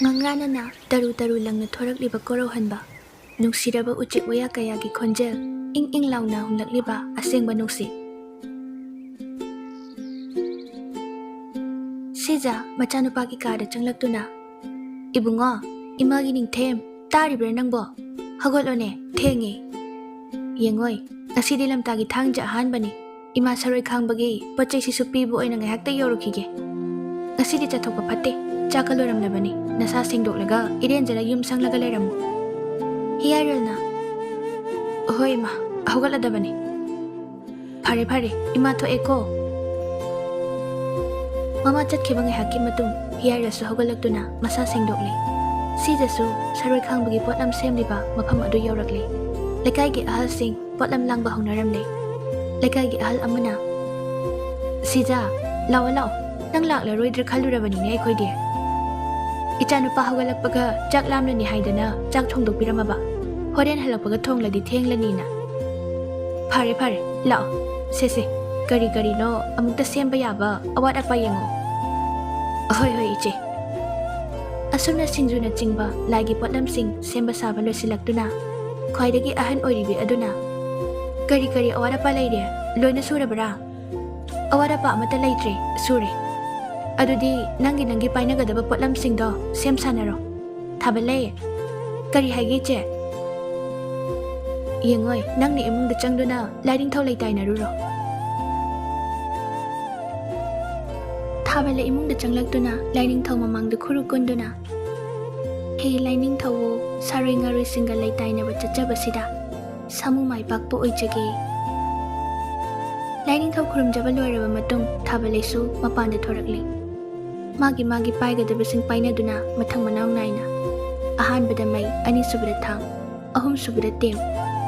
Ngangranana taru langna thorakliba korauhanba nungsiraba ucik waya kayagi khonjel ing launa humlakliba asengba nungsi Siza machanupagi kada changlaktuna Ibungo imagi ningthem taribra nangbo hagolone thengi Yengoi asidi lamtagi thangja hanbani ima saroi khangbagi pochai sisu pibu oina ngahakta yorukhige asidi chathokpa phatte Chakaloramnabani nasa singdoklaga irenjala yum sanglaga leramu Hiyaralna Hoi ma ahogaladabani Phare ima tho eko Mama chatkhiba ngahaki matung hiyarasu hogalaktuna masa singdokle Sijasu saroi khangbagi potlam semliba mafam adu yaurakle Lekaigi ahal sing potlam langba hongnaramle Lekaigi ahal amana Sija lawa nang laklaroi khalurabani ne khoide Ichanupa hogalakpaga chak lamlani haidana chak thongdokpiramaba horen halakpaga thongladi thenglanina Phare lao se gari no amukta semba yaba awat apa yengo Hoi iche Asumna singjuna chingba lagi potlam sing semba saba losilaktuna khwaidagi ahan oiribi aduna gari awat apa leire loina surabara awat apa amata leitre sure Adudi nangi painagadaba potlam singdo sem sanaro Thabale Kari haige che Yengoi nangni imungda changduna lighting thau leitai naruro Thabale imungda changlaktuna lighting thau mamangda khuru kunduna He lighting thau saroi ngaroi singa leitai na bachachabasida samu mai bakpo oijage Lighting thau khurumjaba loiraba matung Thabale su mapanda thorakle Magi paigadaba sing painaduna mathang manaw naina Ahanbada may ani subada thang ahum subada tem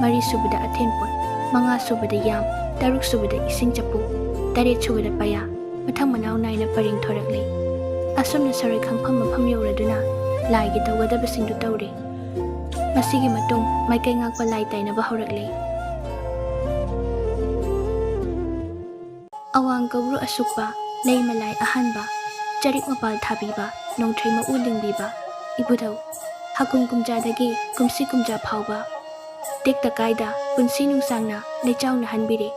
mari subada athenpon manga subada yam taruk subada ising chapu taret subada paya mathang manaw naina paring thorakle asumna sarai khangpham mafam yoraduna laigi tawgadaba singdu tawre masigi matung maikai ngakpa lai tainaba horakle Awang gawru asukba lay malay ahanba Charik mapal thabiba nongthrai ma ulingbiba ibudau hakung kumjadagi kumsi kumja phauba tekta kaida punsi nungsangna leichauna hanbire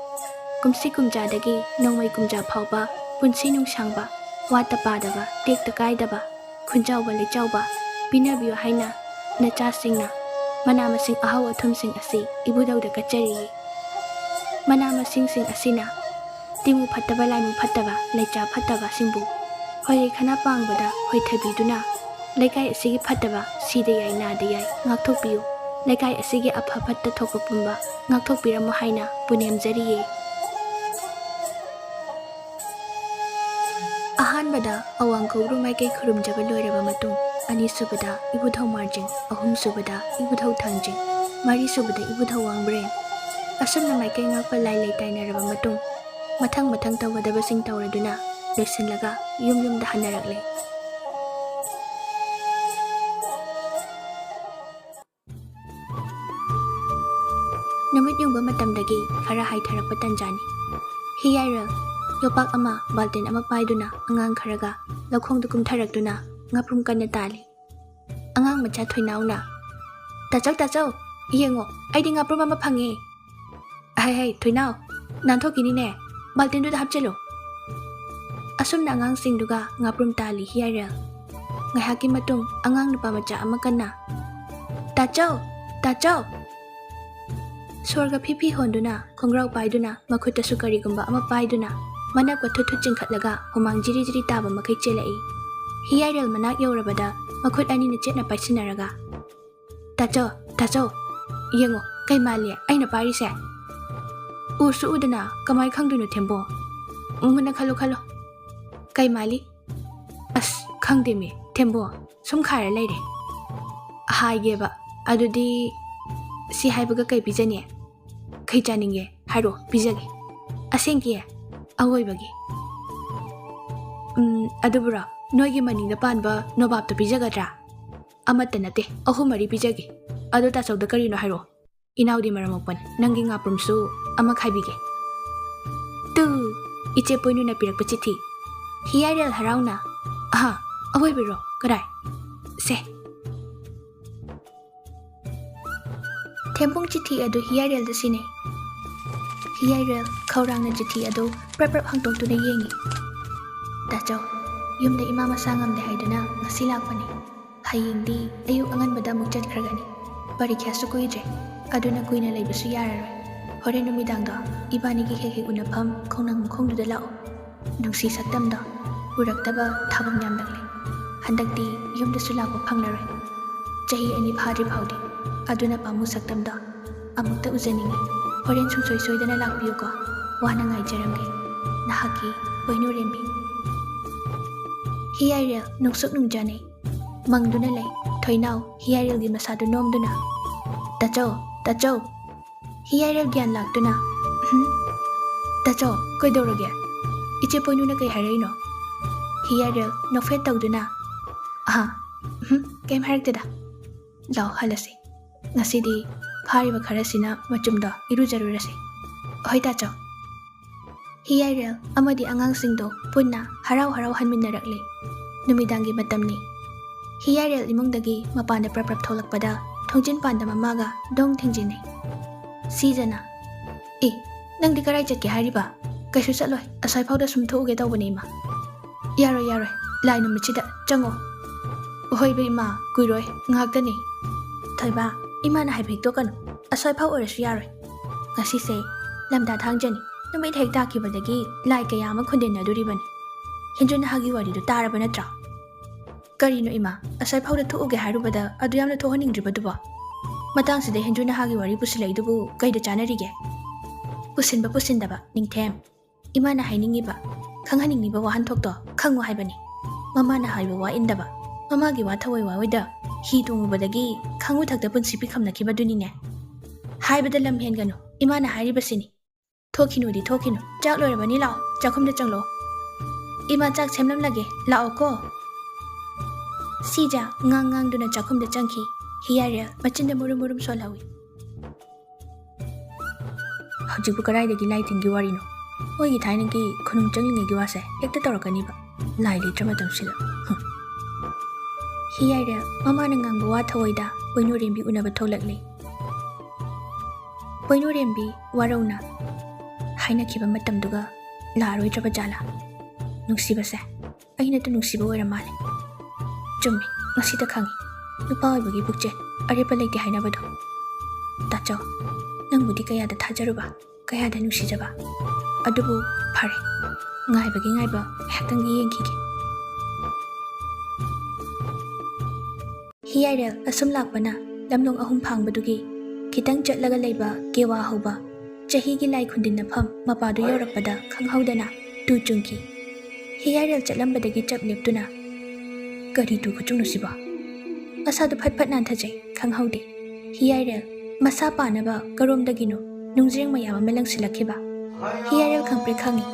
kumsi kumjadagi nongmai kumja phauba punsi nungsangba wata padaba tekta kaidaba khunjauba leichauba pinabiyo haina nacha singna manama sing ahaw athum sing asi ibudau da kachari manama sing asina timu phattaba laimu phattaba leicha phattaba singbu Hoi khana pangbada hoi thabiduna lekai asigi phattaba side yai na de yai ngakthokpiu lekai asigi apha phatta thokpa pumba ngakthokpiramo haina punem jariye Ahanbada awang gawru maikai khurumjaba loiraba matung ani subada ibudhau marjing ahum subada ibudhau thangjing mari subada ibudhau wangbre asumna maikai ngakpa lai tainaraba matung mathang tawgadaba sing tawraduna Loisinlaga yum da hanarakle Namit yung matamdagi khara haitharakpa tanjani Hiyairal yopak ama baltin ama paiduna angang kharaga lakhongdu kumtharakduna ngaprum kanna tali Angang macha thoinauna Tachau iyengo aidi ngaprum ama phange Hai thoinau nanthokini ne baltin du da hapchelo Asumna angang singduga ngaprum tali hiyairal Ngahaki matung angang nupa macha amakana Tachau Sorga pipi honduna kongrau paiduna makhuta sukari gumba ama paiduna manak wa thuthu chingkhatlaga humang jiri taba makai chelai hiyairal manak yorabada makhut ani na chetna paisinaraga Tachau yengo kai mali aina parise Usu udana kamai khangdunu thembo muna khalo Kai mali As khangdemi tembo sum khara leire Haigeba adudi si haibaga kai bijani kai chaninge haro bijage asengki awoibagi adubura noigi maninga panba nobab to bijagadra amata nate ahumari bijage adu ta sauda karino haro inaudi maramokpan nangi ngaprum su ama khaibige tu iche poinu na pirak pachithi Hiyairal harauna Aha, away biro, kadai ꯁꯦ ꯊꯦꯝꯄꯨꯡ ꯆꯤꯊꯤ ꯑꯗꯨ ꯍꯤꯌꯥꯏꯔꯦꯜꯗ ꯁꯤꯟꯅꯩ ꯍꯤꯌꯥꯏꯔꯦꯜ ꯈꯧꯔꯥꯡꯅ ꯆꯤꯊꯤ ꯑꯗꯨ ꯄ꯭ꯔꯞ ꯄ꯭ꯔꯞ ꯍꯥꯡꯇꯣꯛꯇꯨꯅ ꯌꯦꯡꯉꯤ ꯇꯥꯆꯧ ꯌꯨꯝꯗ ꯏꯃꯥ ꯃꯁꯥ ꯉꯝꯗꯦ ꯍꯥꯏꯗꯨꯅ ꯉꯁꯤ ꯂꯥꯛꯄꯅꯤ ꯍꯌꯦꯡꯗꯤ ꯑꯌꯨꯛ ꯑꯉꯟꯕꯗ ꯑꯃꯨꯛ ꯆꯠꯈ꯭ꯔꯒꯅꯤ ꯄꯔꯤꯈ꯭ꯌꯥꯁꯨ ꯀꯨꯏꯗ꯭ꯔꯦ ꯑꯗꯨꯅ ꯀꯨꯏꯅ ꯂꯩꯕꯁꯨ ꯌꯥꯔꯔꯣꯏ ꯍꯣꯔꯦꯟ ꯅꯨꯃꯤꯗꯥꯡꯗꯣ ꯏꯕꯥꯅꯤꯒꯤ ꯍꯦꯛ ꯍꯦꯛ ꯎꯅꯐꯝ ꯈꯣꯡꯅꯥꯡ ꯃꯈꯣꯡꯗꯨꯗ ꯂꯥꯛꯑꯣ ꯅꯨꯡꯁꯤ ꯁꯛꯇꯝꯗꯣ ꯎꯔꯛꯇꯕ ꯊꯥꯕꯝ ꯌꯥꯝꯂꯛꯂꯦ ꯍꯟꯗꯛꯇꯤ ꯌꯨꯝꯗꯁꯨ ꯂꯥꯛꯄ ꯐꯪꯂꯔꯣꯏ ꯆꯍꯤ 2 ꯐꯥꯗ꯭ꯔꯤ ꯐꯥꯎꯗꯤ ꯑꯗꯨꯅ ꯄꯥꯝꯃꯨ ꯁꯛꯇꯝꯗꯣ ꯑꯃꯨꯛꯇ ꯎꯖꯅꯤꯡꯉꯤ ꯍꯣꯔꯦꯟ ꯁꯨꯡꯁꯣꯏ ꯁꯣꯏꯗꯅ ꯂꯥꯛꯄꯤꯌꯨꯀꯣ ꯋꯥꯅ ꯉꯥꯏꯖꯔꯝꯒꯦ ꯅꯍꯥꯛꯀꯤ ꯄꯣꯏꯅꯨꯔꯦꯝꯕꯤ ꯍꯤꯌꯥꯏꯔꯦꯜ ꯅꯨꯡꯁꯨꯛ ꯅꯨꯡꯖꯥꯅꯩ ꯃꯪꯗꯨꯅ ꯂꯩ ꯊꯣꯏꯅꯥꯎ ꯍꯤꯌꯥꯏꯔꯦꯜꯒꯤ ꯃꯁꯥꯗꯨ ꯅꯣꯝꯗꯨꯅ ꯇꯥꯆꯧ ꯇꯥꯆꯧ ꯍꯤꯌꯥꯏꯔꯦꯜ ꯒ꯭ꯌꯥꯟ ꯂꯥꯛꯇꯨꯅ ꯇꯥꯆꯧ ꯀꯩꯗꯧꯔꯒꯦ ꯏꯆꯦ ꯄꯣꯏꯅꯨꯅ ꯀꯩ ꯍꯥꯏꯔꯛꯏꯅꯣ ꯍꯤꯌꯥꯏꯔꯦꯜ ꯅꯣꯛꯐꯦꯠ ꯇꯧꯗꯨꯅ ꯀꯩꯝ ꯍꯥꯏꯔꯛꯇꯦꯗ ꯂꯥꯎ ꯍꯜꯂꯁꯤ ꯉꯁꯤꯗꯤ ꯐꯥꯔꯤꯕ ꯈꯔꯁꯤꯅ ꯃꯆꯨꯝꯗꯣ ꯏꯔꯨꯖꯔꯨꯔꯁꯤ ꯍꯣꯏ ꯇꯥꯆꯧ ꯍꯤꯌꯥꯏꯔꯦꯜ ꯑꯃꯗꯤ ꯑꯉꯥꯡꯁꯤꯡꯗꯣ ꯄꯨꯟꯅ ꯍꯔꯥꯎ ꯍꯔꯥꯎ ꯍꯟꯃꯤꯟꯅꯔꯛꯂꯤ ꯅꯨꯃꯤꯗꯥꯡꯒꯤ ꯃꯇꯝꯅꯤ ꯍꯤꯌꯥꯏꯔꯦꯜ ꯏꯃꯨꯡꯗꯒꯤ ꯃꯄꯥꯟꯗ ꯄ꯭ꯔꯞ ꯄ꯭ꯔꯞ ꯊꯣꯛꯂꯛꯄꯗ ꯊꯣꯡꯖꯤꯟ ꯄꯥꯟꯗ ꯃꯃꯥꯒ ꯗꯣꯡ ꯊꯦꯡꯖꯤꯟꯅꯩ ꯁꯤꯖꯅ ꯅꯪꯗꯤ ꯀꯔꯥꯏ ꯆꯠꯀꯦ ꯍꯥꯏꯔꯤꯕ ꯀꯩꯁꯨ ꯆꯠꯂꯣꯏ ꯑꯁ꯭ꯋꯥꯏꯐꯥꯎꯗ ꯁꯨꯝ ꯊꯣꯛꯎꯒꯦ ꯇꯧꯕꯅꯦ ꯏꯃꯥ ꯌꯥꯔꯣꯏ ꯂꯥꯏ ꯅꯨꯃꯤꯠꯁꯤꯗ ꯆꯪꯉꯣ ꯍꯣꯏꯕ ꯏꯃꯥ ꯀꯨꯏꯔꯣꯏ ꯉꯥꯏꯍꯥꯛꯇꯅꯤ ꯊꯣꯏꯕ ꯏꯃꯥꯅ ꯍꯥꯏꯕ ꯍꯦꯛꯇꯣꯛꯀꯅꯨ ꯑꯁ꯭ꯋꯥꯏꯐꯥꯎ ꯑꯣꯏꯔꯁꯨ ꯌꯥꯔꯣꯏ ꯉꯁꯤꯁꯦ ꯂꯝꯇꯥ ꯊꯥꯡꯖꯅꯤ ꯅꯨꯃꯤꯠ ꯍꯦꯛ ꯇꯥꯈꯤꯕꯗꯒꯤ ꯂꯥꯏ ꯀꯌా ꯑꯃ ꯈꯨꯟꯗꯦꯟꯅꯗꯣꯔꯤꯕꯅꯤ ꯍꯤꯟꯗꯨ ꯅꯍꯥꯒꯤ ꯋꯥꯔꯤꯗꯨ ꯇꯥꯔꯕ ꯅꯠꯇ꯭ꯔꯣ ꯀꯔꯤꯅꯣ ꯏꯃꯥ ꯑꯁ꯭ꯋꯥꯏꯐꯥꯎꯗ ꯊꯣꯛꯎꯒꯦ ꯍꯥꯏꯔꯨꯕꯗ ꯑꯗꯨ ꯌꯥꯝꯅ ꯊꯣꯛꯍꯟꯅꯤꯡꯗ꯭ꯔꯤꯕꯗꯨꯕꯣ ꯃꯇꯥꯡꯁꯤꯗ ꯍꯤꯟꯗꯨ ꯅꯍꯥꯒꯤ ꯋꯥꯔꯤ ꯄꯨꯁꯤꯜꯂꯛꯏꯗꯨꯕꯨ ꯀꯩꯗ ꯆꯥꯅꯔꯤꯒꯦ ꯄꯨꯁꯤꯟꯕ ꯄꯨꯁꯤꯟꯗꯕ ꯅꯤꯡꯊꯦꯝ ꯏꯃꯥꯅ ꯍꯥꯏꯅꯤꯡꯉꯤꯕ ꯈꯪꯍꯟꯅꯤꯡꯉꯤꯕ ꯋꯥꯍꯟꯊꯣꯛꯇꯣ ꯈꯪꯉꯨ ꯍꯥꯏꯕꯅꯤ ꯃꯃꯥꯅ ꯍꯥꯏꯕ ꯋꯥ ꯏꯟꯗꯕ ꯃꯃꯥꯒꯤ ꯋꯥ ꯊꯑꯣꯏ ꯋꯥꯑꯣꯏꯗ ꯍꯤ ꯇꯣꯡꯉꯨꯕꯗꯒꯤ ꯈꯥꯡꯎꯊꯛꯇ ꯄꯨꯟꯁꯤ ꯄꯤꯈꯝꯅꯈꯤꯕꯗꯨꯅꯤꯅꯦ ꯍꯥꯏꯕꯗ ꯂꯝ ꯍꯦꯟꯒꯅꯨ ꯏꯃꯥꯅ ꯍꯥꯏꯔꯤꯕꯁꯤꯅꯤ ꯊꯣꯛꯈꯤꯅꯨꯗꯤ ꯊꯣꯛꯈꯤꯅꯨ ꯆꯥꯛ ꯂꯣꯏꯔꯕꯅꯤ ꯂꯥꯛꯑꯣ ꯆꯥꯛꯈꯨꯝꯗ ꯆꯪꯂꯛꯑꯣ ꯏꯃꯥ ꯆꯥꯛ ꯁꯦꯝꯂꯝꯂꯒꯦ ꯂꯥꯛꯑꯣꯀꯣ ꯁꯤꯖ ꯉꯥꯡꯗꯨꯅ ꯆꯥꯛꯈꯨꯝꯗ ꯆꯪꯈꯤ ꯍꯤꯌꯥꯏꯔꯦꯜ ꯃꯆꯤꯟꯗ ꯃꯨꯔꯨꯝ ꯃꯨꯔꯨꯝ ꯁꯣꯜꯍꯧꯏ ꯍꯧꯖꯤꯛꯄꯨ ꯀꯗꯥꯏꯗꯒꯤ ꯂꯥꯏ ꯇꯤꯟꯒꯤ ꯋꯥꯔꯤꯅꯣ ꯃꯣꯏꯒꯤ ꯊꯥꯏꯅꯒꯤ ꯈꯨꯅꯨꯡ ꯆꯪꯂꯤꯉꯩꯒꯤ ꯋꯥꯁꯦ ꯍꯦꯛꯇ ꯇꯧꯔꯛꯀꯅꯤꯕ ꯂꯥꯏ ꯂꯩꯇ꯭ꯔ ꯃꯇꯝꯁꯤꯗ ꯍꯤꯌꯥꯏꯔꯦꯜ ꯃꯃꯥꯅ ꯉꯥꯡꯕ ꯋꯥ ꯊꯑꯣꯏꯗ ꯄꯣꯏꯅꯨꯔꯦꯝꯕꯤ ꯎꯅꯕ ꯊꯣꯛꯂꯛꯂꯤ ꯄꯣꯏꯅꯨꯔꯦꯝꯕꯤ ꯋꯥꯔꯧꯅ ꯍꯥꯏꯅꯈꯤꯕ ꯃꯇꯝꯗꯨꯒ ꯂꯥꯛꯑꯔꯣꯏꯗ꯭ꯔꯕ ꯖꯥꯠꯂꯥ ꯅꯨꯡꯁꯤꯕꯁꯦ ꯑꯩꯅꯇ ꯅꯨꯡꯁꯤꯕ ꯑꯣꯏꯔ ꯃꯥꯜꯂꯦ ꯆꯨꯝꯃꯤ ꯉꯁꯤꯗ ꯈꯪꯉꯤ ꯅꯨꯄꯥ ꯑꯣꯏꯕꯒꯤ ꯄꯨꯛꯆꯦꯜ ꯑꯔꯦꯞꯄ ꯂꯩꯇꯦ ꯍꯥꯏꯅꯕꯗꯣ ꯇꯥꯆꯧ ꯅꯪꯕꯨꯗꯤ ꯀꯌꯥꯗ ꯊꯥꯖꯔꯨꯕ ꯀꯌꯥꯗ ꯅꯨꯡꯁꯤꯖꯕ ꯑꯗꯨꯕꯨ ꯐꯔꯦ ꯉꯥꯏꯕꯒꯤ ꯉꯥꯏꯕ ꯉꯥꯏꯍꯥꯛꯇꯪꯗꯤ ꯌꯦꯡꯈꯤꯒꯦ ꯍꯤꯌꯥꯏꯔꯦꯜ ꯑꯁꯨꯝ ꯂꯥꯛꯄꯅ ꯂꯝꯂꯣꯡ 3 ꯐꯥꯡꯕꯗꯨꯒꯤ ꯈꯤꯇꯪ ꯆꯠꯂꯒ ꯂꯩꯕ ꯀꯦꯋꯥ ꯍꯧꯕ ꯆꯍꯤꯒꯤ ꯂꯥꯏ ꯈꯨꯟꯗꯤꯟꯅꯐꯝ ꯃꯄꯥꯗꯨ ꯌꯧꯔꯛꯄꯗ ꯈꯪꯍꯧꯗꯅ ꯇꯨ ꯆꯨꯡꯈꯤ ꯍꯤꯌꯥꯏꯔꯦꯜ ꯆꯠꯂꯝꯕꯗꯒꯤ ꯆꯞ ꯂꯦꯞꯇꯨꯅ ꯀꯔꯤ ꯇꯨ ꯈꯨꯆꯨꯡꯅꯣ ꯁꯤꯕꯣ ꯃꯁꯥꯗꯨ ꯐꯠ ꯐꯠ ꯅꯥꯟꯊꯖꯩ ꯈꯪꯍꯧꯗꯦ ꯍꯤꯌꯥꯏꯔꯦꯜ ꯃꯁꯥ ꯄꯥꯅꯕ ꯀꯔꯣꯝꯗꯒꯤꯅꯣ ꯅꯨꯡꯖ꯭ꯔꯦꯡ ꯃꯌꯥꯝ ꯑꯃ ꯂꯪꯁꯤꯜꯂꯛꯈꯤꯕ ꯍꯤꯌꯥꯏꯔꯦꯜ ꯈꯪꯄ꯭ꯔꯦ ꯈꯪꯉꯤ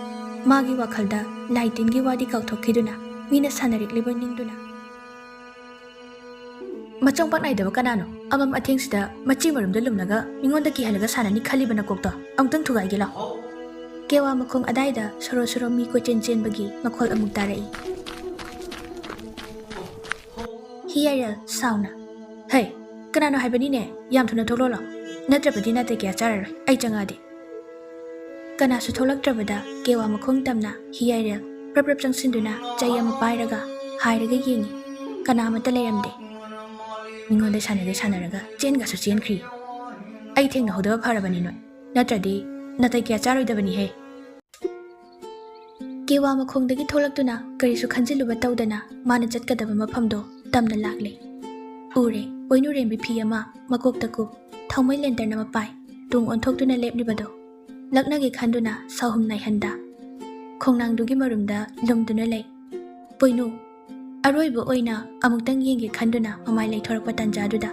ꯃꯥꯒꯤ ꯋꯥꯈꯜꯗ ꯂꯥꯏ ꯇꯤꯟꯒꯤ ꯋꯥꯗꯤ ꯀꯥꯎꯊꯣꯛꯈꯤꯗꯨꯅ ꯃꯤꯅ ꯁꯥꯟꯅꯔꯤꯛꯂꯤꯕ ꯅꯤꯡꯗꯨꯅ ꯃꯆꯪ ꯄꯥꯛ ꯅꯥꯏꯗꯕ ꯀꯅꯥꯅꯣ ꯑꯃꯝ ꯑꯊꯦꯡꯁꯤꯗ ꯃꯆꯤ ꯃꯔꯨꯝꯗ ꯂꯨꯝꯂꯒ ꯃꯤꯉꯣꯟꯗ ꯀꯤꯍꯜꯂꯒ ꯁꯥꯟꯅꯅꯤ ꯈꯜꯂꯤꯕ ꯅꯀꯣꯛꯇꯣ ꯑꯃꯨꯛꯇꯪ ꯊꯨꯒꯥꯏꯒꯦ ꯂꯥꯎ ꯀꯦꯋꯥ ꯃꯈꯣꯡ ꯑꯗꯥꯏꯗ ꯁꯣꯔꯣ ꯁꯣꯔꯣ ꯃꯤ ꯀꯣꯏꯆꯦꯟ ꯆꯦꯟꯕꯒꯤ ꯃꯈꯣꯜ ꯑꯃꯨꯛ ꯇꯥꯔꯛꯏ ꯍꯤꯌꯥꯏꯔꯦꯜ ꯁꯥꯎꯅ ꯍꯩ ꯀꯅꯥꯅꯣ ꯍꯥꯏꯕꯅꯤꯅꯦ ꯌꯥꯝ ꯊꯨꯅ ꯊꯣꯛꯂꯛꯂꯣ ꯅꯠꯇ꯭ꯔꯕꯗꯤ ꯅꯥꯇꯩ ꯀꯌꯥ ꯆꯥꯔꯔꯣꯏ ꯑꯩ ꯆꯪꯉꯛꯑꯗꯤ ꯀꯅꯥꯁꯨ ꯊꯣꯛꯂꯛꯇ꯭ꯔꯕꯗ ꯀꯦꯋꯥ ꯃꯈꯣꯡ ꯇꯝꯅ ꯍꯤꯌꯥꯏꯔꯦꯜ ꯄ꯭ꯔꯞ ꯄ꯭ꯔꯞ ꯆꯪꯁꯤꯟꯗꯨꯅ ꯆꯩ ꯑꯃ ꯄꯥꯏꯔꯒ ꯍꯥꯏꯔꯒ ꯌꯦꯡꯉꯤ ꯀꯅꯥ ꯑꯃꯠꯇ ꯂꯩꯔꯝꯗꯦ ꯃꯤꯉꯣꯟꯗ ꯁꯥꯟꯅꯒꯩ ꯁꯥꯟꯅꯔꯒ ꯆꯦꯟꯒꯁꯨ ꯆꯦꯟꯈ꯭ꯔꯤ ꯑꯩ ꯊꯦꯡꯅꯍꯧꯗꯕ ꯐꯔꯕꯅꯤ ꯅꯣꯏ ꯅꯠꯇ꯭ꯔꯗꯤ ꯅꯥꯇꯩ ꯀꯌꯥ ꯆꯥꯔꯣꯏꯗꯕꯅꯤꯍꯦ ꯀꯦꯋꯥ ꯃꯈꯣꯡꯗꯒꯤ ꯊꯣꯛꯂꯛꯇꯨꯅ ꯀꯔꯤꯁꯨ ꯈꯟꯖꯤꯜꯂꯨꯕ ꯇꯧꯗꯅ ꯃꯥꯅ ꯆꯠꯀꯗꯕ ꯃꯐꯝꯗꯣ ꯇꯝꯅ ꯂꯥꯛꯂꯦ ꯎꯔꯦ ꯄꯣꯏꯅꯨꯔꯦꯝꯕꯤ ꯐꯤ ꯑꯃ ꯃꯀꯣꯛꯇ ꯀꯨꯞ ꯊꯥꯎꯃꯩ ꯂꯦꯟꯇꯔꯟ ꯑꯃ ꯄꯥꯏ ꯇꯨꯡ ꯑꯣꯟꯊꯣꯛꯇꯨꯅ ꯂꯦꯞꯂꯤꯕꯗꯣ ꯂꯛꯅꯒꯦ ꯈꯟꯗꯨꯅ ꯁꯥꯎꯍꯨꯝ ꯅꯥꯏꯍꯟꯗ ꯈꯣꯡꯅꯥꯡꯗꯨꯒꯤ ꯃꯔꯨꯝꯗ ꯂꯨꯝꯗꯨꯅ ꯂꯩ ꯄꯣꯏꯅꯨ ꯑꯔꯣꯏꯕ ꯑꯣꯏꯅ ꯑꯃꯨꯛꯇꯪ ꯌꯦꯡꯒꯦ ꯈꯟꯗꯨꯅ ꯃꯃꯥꯏ ꯂꯩꯊꯣꯔꯛꯄ ꯇꯥꯟꯖꯥꯗꯨꯗ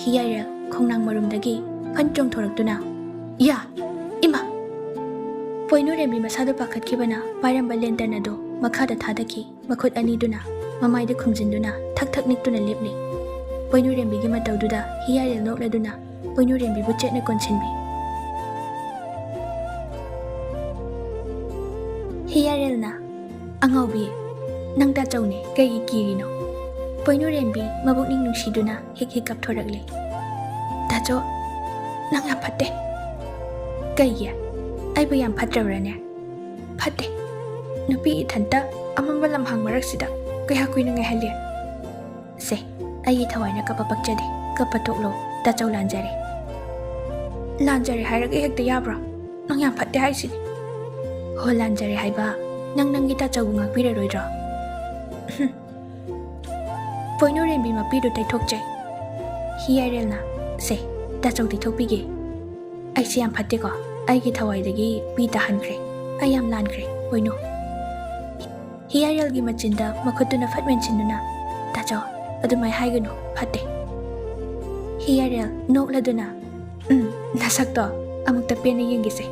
ꯍꯤꯌꯥꯏꯔꯦꯜ ꯈꯣꯡꯅꯥꯡ ꯃꯔꯨꯝꯗꯒꯤ ꯐꯟ ꯆꯣꯡꯊꯣꯔꯛꯇꯨꯅ ꯌꯥ ꯏꯃꯥ ꯄꯣꯏꯅꯨꯔꯦꯝꯕꯤ ꯃꯁꯥꯗꯨ ꯄꯥꯈꯠꯈꯤꯕꯅ ꯄꯥꯏꯔꯝꯕ ꯂꯦꯟꯇꯔꯟ ꯑꯗꯨ ꯃꯈꯥꯗ ꯊꯥꯗꯈꯤ ꯃꯈꯨꯠ ꯑꯅꯤꯗꯨꯅ ꯃꯃꯥꯏꯗ ꯈꯨꯝꯖꯤꯟꯗꯨꯅ ꯊꯛ ꯊꯛ ꯅꯤꯛꯇꯨꯅ ꯂꯦꯞꯂꯤ ꯄꯣꯏꯅꯨꯔꯦꯝꯕꯤꯒꯤ ꯃꯇꯧꯗꯨꯗ ꯍꯤꯌꯥꯏꯔꯦꯜ ꯅꯣꯛꯂꯗꯨꯅ ꯄꯣꯏꯅꯨꯔꯦꯝꯕꯤꯕꯨ ꯆꯦꯠꯅ ꯀꯣꯟꯁꯤꯟꯕꯤ ꯍꯤꯌꯥꯏꯔꯦꯜꯅ ꯑꯉꯥꯎꯕꯤ ꯅꯪ ꯇꯥꯆꯧꯅꯦ ꯀꯩꯒꯤ ꯀꯤꯔꯤꯅꯣ ꯄꯣꯏꯅꯨꯔꯦꯝꯕꯤ ꯃꯕꯨꯛꯅꯤꯡ ꯅꯨꯡꯁꯤꯗꯨꯅ ꯍꯦꯛ ꯀꯞꯊꯣꯔꯛꯂꯦ꯫ ꯗꯥꯆꯧ, ꯅꯪ ꯌꯥꯝ ꯐꯠꯇꯦ꯫ ꯀꯩꯒꯤ? ꯑꯩꯕꯨ ꯌꯥꯝ ꯐꯠꯇ꯭ꯔꯕ꯭ꯔꯅꯦ? ꯐꯠꯇꯦ꯫ ꯅꯨꯄꯤ ꯏꯊꯟꯇ ꯑꯃꯝꯕ ꯂꯝꯍꯥꯡ ꯃꯔꯛꯁꯤꯗ ꯀꯌꯥ ꯀꯨꯏꯅ ꯉꯥꯏꯍꯜꯂꯤ? ꯁꯦ, ꯑꯩꯒꯤ ꯊꯋꯥꯏꯅ ꯀꯞꯄ ꯄꯛꯆꯗꯦ, ꯀꯞꯄ ꯇꯣꯛꯂꯣ, ꯗꯥꯆꯧ ꯂꯥꯟꯖꯔꯦ꯫ ꯂꯥꯟꯖꯔꯦ ꯍꯥꯏꯔꯒ ꯍꯦꯛꯇ ꯌꯥꯕ꯭ꯔꯣ? ꯅꯪ ꯌꯥꯝ ꯐꯠꯇꯦ ꯍꯥꯏꯁꯤꯅꯤ꯫ ꯍꯣ, ꯂꯥꯟꯖꯔꯦ ꯍꯥꯏꯕ ꯅꯪꯒꯤ ꯗꯥꯆꯧꯕꯨ ꯉꯥꯛꯄꯤꯔꯔꯣꯏꯗ꯭ꯔꯣ? ꯄꯣꯏꯅꯨꯔꯦꯝꯕꯤ ꯃꯄꯤꯗꯨ ꯇꯩꯊꯣꯛꯆꯩ꯫ ꯍꯤꯌꯥꯏꯔꯦꯜꯅ, ꯁꯦ, ꯗꯥꯆꯧ ꯇꯩꯊꯣꯛꯄꯤꯒꯦ꯫ ꯑꯩꯁꯦ ꯌꯥꯝ ꯐꯠꯇꯦꯀꯣ, ꯑꯩꯒꯤ ꯊꯋꯥꯏꯗꯒꯤ ꯄꯤ ꯇꯥꯍꯟꯈ꯭ꯔꯦ, ꯑꯩ ꯌꯥꯝ ꯂꯥꯟꯈ꯭ꯔꯦ, ꯄꯣꯏꯅꯨ꯫ ꯍꯤꯌꯥꯏꯔꯦꯜꯒꯤ ꯃꯆꯤꯟꯗ ꯃꯈꯨꯠꯇꯨꯅ ꯐꯠ ꯃꯦꯟꯁꯤꯟꯗꯨꯅ, ꯗꯥꯆꯧ, ꯑꯗꯨꯃꯥꯏ ꯍꯥꯏꯒꯅꯨ, ꯐꯠꯇꯦ꯫ ꯍꯤꯌꯥꯏꯔꯦꯜ ꯅꯣꯛꯂꯗꯨꯅ, ꯅꯁꯛꯇꯣ ꯑꯃꯨꯛꯇ ꯄꯦꯟꯅ ꯌꯦꯡꯒꯤꯁꯦ,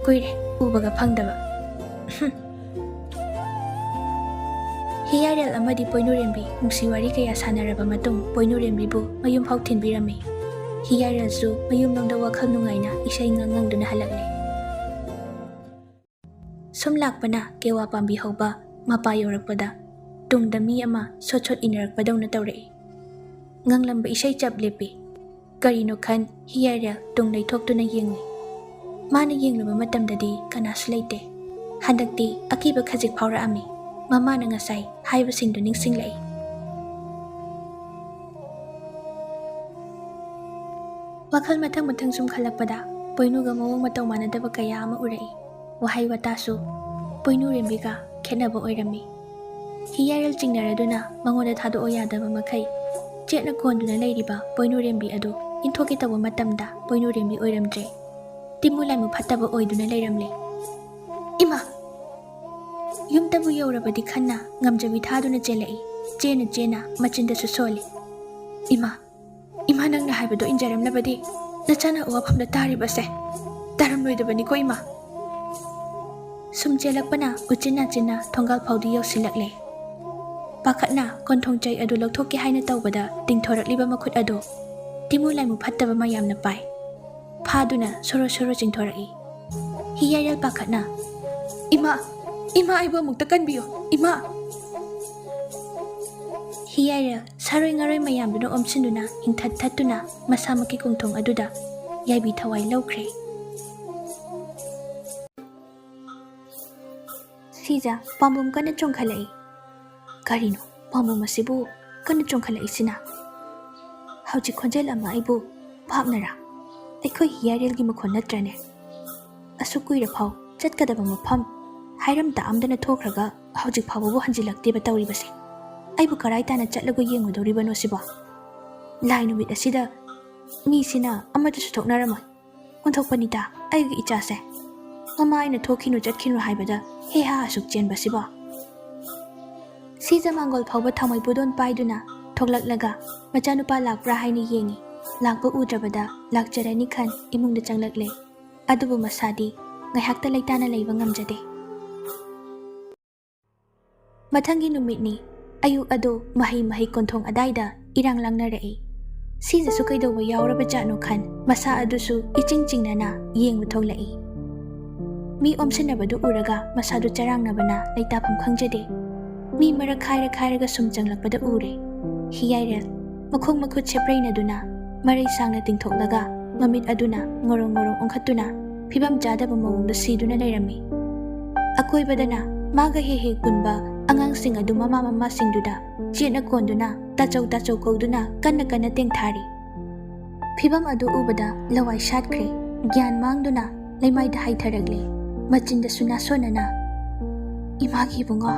ꯀꯨꯏꯔꯦ ꯎꯕꯒ ꯐꯪꯗꯕ꯫ ꯍꯤꯌꯥꯏꯔꯦꯜ ꯑꯃꯗꯤ ꯄꯣꯏꯅꯨꯔꯦꯝꯕꯤ ꯅꯨꯡꯁꯤ ꯋꯥꯔꯤ ꯀꯌꯥ ꯁꯥꯟꯅꯔꯕ ꯃꯇꯨꯡ ꯄꯣꯏꯅꯨꯔꯦꯝꯕꯤꯕꯨ ꯃꯌꯨꯝꯐꯥꯎ ꯊꯤꯟꯕꯤꯔꯝꯃꯤ꯫ ꯍꯤꯌꯥꯏꯔꯦꯜꯁꯨ ꯃꯌꯨꯝꯂꯣꯝꯗ ꯋꯥꯈꯜ ꯅꯨꯡꯉꯥꯏꯅ ꯏꯁꯩ ꯉꯪꯗꯨꯅ ꯍꯜꯂꯛꯂꯦ꯫ ꯁꯨꯝ ꯂꯥꯛꯄꯅ ꯀꯦꯋꯥ ꯄꯥꯝꯕꯤ ꯍꯧꯕ ꯃꯄꯥ ꯌꯧꯔꯛꯄꯗ ꯇꯨꯡꯗ ꯃꯤ ꯑꯃ ꯁꯣꯠ ꯏꯟꯅꯔꯛꯄꯗꯧꯅ ꯇꯧꯔꯛꯏ꯫ ꯉꯪꯂꯝꯕ ꯏꯁꯩ ꯆꯞ ꯂꯦꯞꯄꯤ꯫ ꯀꯔꯤꯅꯣ ꯈꯟ ꯍꯤꯌꯥꯏꯔꯦꯜ ꯇꯨꯡ ꯂꯩꯊꯣꯛꯇꯨꯅ ꯌꯦꯡꯂꯤ꯫ ꯃꯥꯅ ꯌꯦꯡꯂꯨꯕ ꯃꯇꯝꯗꯗꯤ ꯀꯅꯥꯁꯨ ꯂꯩꯇꯦ꯫ ꯍꯟꯗꯛꯇꯤ ꯑꯀꯤꯕ ꯈꯖꯤꯛ ꯐꯥꯎꯔꯛꯑꯝꯃꯤ꯫ ꯃꯃꯥꯅ ꯉꯁꯥꯏ ꯍꯥꯏꯕꯁꯤꯡꯗꯨ ꯅꯤꯡꯁꯤꯡꯂꯛꯏ꯫ ꯋꯥꯈꯜ ꯃꯊꯪ ꯁꯨꯝ ꯈꯜꯂꯛꯄꯗ ꯄꯣꯏꯅꯨꯒ ꯃꯑꯣꯡ ꯃꯇꯧ ꯃꯥꯟꯅꯗꯕ ꯀꯌꯥ ꯑꯃ ꯎꯔꯛꯏ꯫ ꯋꯥꯍꯩ ꯋꯥꯇꯥꯁꯨ ꯄꯣꯏꯅꯨꯔꯦꯝꯕꯤꯒ ꯈꯦꯠꯅꯕ ꯑꯣꯏꯔꯝꯃꯤ꯫ ꯍꯤꯌꯥꯏꯔꯦꯜ ꯆꯤꯡꯅꯔꯗꯨꯅ ꯃꯉꯣꯟꯗ ꯊꯥꯗꯣꯛꯑꯣ ꯌꯥꯗꯕ ꯃꯈꯩ ꯆꯦꯠꯅ ꯀꯣꯟꯗꯨꯅ ꯂꯩꯔꯤꯕ ꯄꯣꯏꯅꯨꯔꯦꯝꯕꯤ ꯑꯗꯨ ꯏꯟꯊꯣꯛꯀꯦ ꯇꯧꯕ ꯃꯇꯝꯗ ꯄꯣꯏꯅꯨꯔꯦꯝꯕꯤ ꯑꯣꯏꯔꯝꯗ꯭ꯔꯦ꯫ ꯇꯤꯃꯨ ꯂꯥꯏꯃꯨ ꯐꯠꯇꯕ ꯑꯣꯏꯗꯨꯅ ꯂꯩꯔꯝꯂꯦ꯫ ꯏꯃꯥ! ꯌꯨꯝꯇꯕꯨ ꯌꯧꯔꯕꯗꯤ ꯈꯟꯅ ꯉꯝꯖꯕꯤ ꯊꯥꯗꯨꯅ ꯆꯦꯜꯂꯛꯏ꯫ ꯆꯦꯅ ꯃꯆꯤꯟꯗꯁꯨ ꯁꯣꯜꯂꯤ꯫ ꯏꯃꯥ ꯅꯪꯅ ꯍꯥꯏꯕꯗꯣ ꯏꯟꯖꯔꯝꯂꯕꯗꯤ ꯅꯆꯥꯅ ꯑꯋꯥꯐꯝꯗ ꯇꯥꯔꯤꯕꯁꯦ ꯇꯥꯔꯝꯂꯣꯏꯗꯕꯅꯤꯀꯣ ꯏꯃꯥ꯫ ꯁꯨꯝ ꯆꯦꯜꯂꯛꯄꯅ ꯎꯆꯤꯟ ꯅꯥꯆꯤꯟꯅ ꯊꯣꯡꯒꯥꯜ ꯐꯥꯎꯗꯤ ꯌꯧꯁꯤꯜꯂꯛꯂꯦ꯫ ꯄꯥꯈꯠꯅ ꯀꯣꯟꯊꯣꯡꯆꯩ ꯑꯗꯨ ꯂꯧꯊꯣꯛꯀꯦ ꯍꯥꯏꯅ ꯇꯧꯕꯗ ꯇꯤꯡꯊꯣꯔꯛꯂꯤꯕ ꯃꯈꯨꯠ ꯑꯗꯨ ꯇꯤꯃꯨ ꯂꯥꯏꯃꯨ ꯐꯠꯇꯕ ꯃꯌꯥꯝꯅ ꯄꯥꯏ꯫ ꯐꯥꯗꯨꯅ ꯁꯣꯔꯣ ꯆꯤꯡꯊꯣꯔꯛꯏ꯫ ꯍꯤꯌꯥꯏꯔꯦꯜ ꯄꯥꯈꯠꯅ, ꯏꯃꯥ ꯑꯩꯕꯨ ꯑꯃꯨꯛꯇ ꯀꯟꯕꯤꯌꯨ, ꯏꯃꯥ! ꯍꯤꯌꯥꯏꯔꯦꯜ ꯁꯥꯔꯣꯏ ꯉꯥꯔꯣꯏ ꯃꯌꯥꯝꯗꯨꯅ ꯑꯣꯝꯁꯤꯟꯗꯨꯅ ꯏꯪꯊꯠ-ꯊꯠꯇꯨꯅ ꯃꯁꯥꯃꯛꯀꯤ ꯀꯣꯡꯊꯣꯡ ꯑꯗꯨꯗ ꯌꯥꯏꯕꯤ ꯊꯋꯥꯏ ꯂꯧꯈ꯭ꯔꯦ꯫ ꯁꯤꯖ ꯄꯥꯝꯕꯣꯝ ꯀꯟꯅ ꯆꯣꯡꯈꯠꯂꯛꯏ꯫ ꯀꯔꯤꯅꯣ ꯄꯥꯝꯕꯣꯝ ꯑꯁꯤꯕꯨ ꯀꯟꯅ ꯆꯣꯡꯈꯠꯂꯛꯏꯁꯤꯅ? ꯍꯧꯖꯤꯛ ꯈꯣꯟꯖꯦꯜ ꯑꯃ ꯑꯩꯕꯨ ꯚꯥꯞꯅꯔꯥ? ꯑꯩꯈꯣꯏ ꯍꯤꯌꯥꯏꯔꯦꯜꯒꯤ ꯃꯈꯣꯟ ꯅꯠꯇ꯭ꯔꯅꯦ? ꯑꯁꯨꯛ ꯀꯨꯏꯔꯐꯥꯎ ꯆꯠꯀꯗꯕ ꯃꯐꯝ ꯍꯥꯏꯔꯝ ꯇꯥꯑꯝꯗꯅ ꯊꯣꯛꯈ꯭ꯔꯒ ꯍꯧꯖꯤꯛ ꯐꯥꯎꯕꯕꯨ ꯍꯟꯖꯤꯜꯂꯛꯇꯦꯕ ꯇꯧꯔꯤꯕꯁꯦ꯫ ꯑꯩꯕꯨ ꯀꯔꯥꯏ ꯇꯥꯅ ꯆꯠꯂꯒ ꯌꯦꯡꯉꯨꯗꯧꯔꯤꯕꯅꯣ ꯁꯤꯕꯣ? ꯂꯥꯏ ꯅꯨꯃꯤꯠ ꯑꯁꯤꯗ ꯃꯤꯁꯤꯅ ꯑꯃꯠꯇꯁꯨ ꯊꯣꯛꯅꯔꯝꯃꯣꯏ꯫ ꯑꯣꯟꯊꯣꯛꯄꯅꯤꯗ ꯑꯩꯒꯤ ꯏꯆꯥꯁꯦ꯫ ꯃꯃꯥ ꯑꯩꯅ ꯊꯣꯛꯈꯤꯅꯨ ꯆꯠꯈꯤꯅꯨ ꯍꯥꯏꯕꯗ ꯍꯦ-ꯍꯥ ꯑꯁꯨꯛ ꯆꯦꯟꯕꯁꯤꯕꯣ? ꯁꯤꯖ ꯃꯥꯡꯒꯣꯜ ꯐꯥꯎꯕ ꯊꯥꯃꯣꯏ ꯄꯨꯗꯣꯟ ꯄꯥꯏꯗꯨꯅ ꯊꯣꯛꯂꯛꯂꯒ ꯃꯆꯥꯅꯨꯄꯥ ꯂꯥꯛꯄ꯭ꯔꯥ ꯍꯥꯏꯅ ꯌꯦꯡꯉꯤ꯫ ꯂꯥꯛꯄ ꯎꯗ꯭ꯔꯕꯗ ꯂꯥꯛꯆꯔꯅꯤ ꯈꯟ ꯏꯃꯨꯡꯗ ꯆꯪꯂꯛꯂꯦ꯫ ꯑꯗꯨꯕꯨ ꯃꯁꯥꯗꯤ ꯉꯥꯏꯍꯥꯛꯇ ꯂꯩꯇꯥꯅ ꯂꯩꯕ ꯉꯝꯖꯗꯦ꯫ ꯃꯊꯪꯒꯤ ꯅꯨꯃꯤꯠꯅꯤ꯫ ꯑꯌꯨꯛ ꯑꯗꯨ ꯃꯍꯩ ꯀꯣꯟꯊꯣꯡ ꯑꯗꯥꯏꯗ ꯏꯔꯥꯡ ꯂꯥꯡꯅꯔꯛꯏ꯫ ꯁꯤꯖꯁꯨ ꯀꯩꯗꯧꯕ ꯌꯥꯎꯔꯕ ꯖꯥꯠꯅꯣ ꯈꯟ ꯃꯁꯥ ꯑꯗꯨꯁꯨ ꯏꯆꯤꯡ ꯆꯤꯡꯅꯅ ꯌꯦꯡꯕ ꯊꯣꯛꯂꯛꯏ꯫ ꯃꯤ ꯑꯣꯝꯁꯤꯟꯅꯕꯗꯨ ꯎꯔꯒ ꯃꯁꯥꯗꯨ ꯆꯔꯥꯡꯅꯕꯅ ꯂꯩꯇꯥꯐꯝ ꯈꯪꯖꯗꯦ꯫ ꯃꯤ ꯃꯔꯛ ꯈꯥꯏꯔꯒ ꯁꯨꯝ ꯆꯪꯂꯛꯄꯗ ꯎꯔꯦ꯫ ꯍꯤꯌꯥꯏꯔꯦꯜ ꯃꯈꯣꯡ ꯃꯈꯨꯠ ꯁꯦꯄ꯭ꯔꯩꯅꯗꯨꯅ ꯃꯔꯩ ꯁꯥꯡꯅ ꯇꯤꯡꯊꯣꯛꯂꯒ ꯃꯃꯤꯠ ꯑꯗꯨꯅ ꯉꯣꯔꯣꯡ ꯑꯣꯟꯈꯠꯇꯨꯅ ꯐꯤꯕꯝ ꯆꯥꯗꯕ ꯃꯑꯣꯡꯗ ꯁꯤꯗꯨꯅ ꯂꯩꯔꯝꯃꯤ꯫ ꯑꯀꯣꯏꯕꯗꯅ ꯃꯥꯒ ꯍꯦꯛ ꯄꯨꯟꯕ ꯑꯉꯥꯡꯁꯤꯡ ꯑꯗꯨ ꯃꯃꯥꯁꯤꯡꯗꯨꯗ ꯆꯦꯠꯅ ꯀꯣꯟꯗꯨꯅ ꯇꯥꯆꯧ ꯀꯧꯗꯨꯅ ꯀꯟꯅ ꯇꯦꯡꯊꯥꯔꯤ꯫ ꯐꯤꯕꯝ ꯑꯗꯨ ꯎꯕꯗ ꯂꯋꯥꯏ ꯁꯥꯠꯈ꯭ꯔꯦ꯫ ꯒ꯭ꯌꯥꯟ ꯃꯥꯡꯗꯨꯅ ꯂꯩꯃꯥꯏꯗ ꯍꯥꯏꯊꯔꯛꯂꯦ꯫ ꯃꯆꯤꯟꯗꯁꯨ ꯅꯥꯁꯣꯟꯅꯅ, ꯏꯃꯥꯒꯤ ꯏꯕꯨꯡꯉꯣ,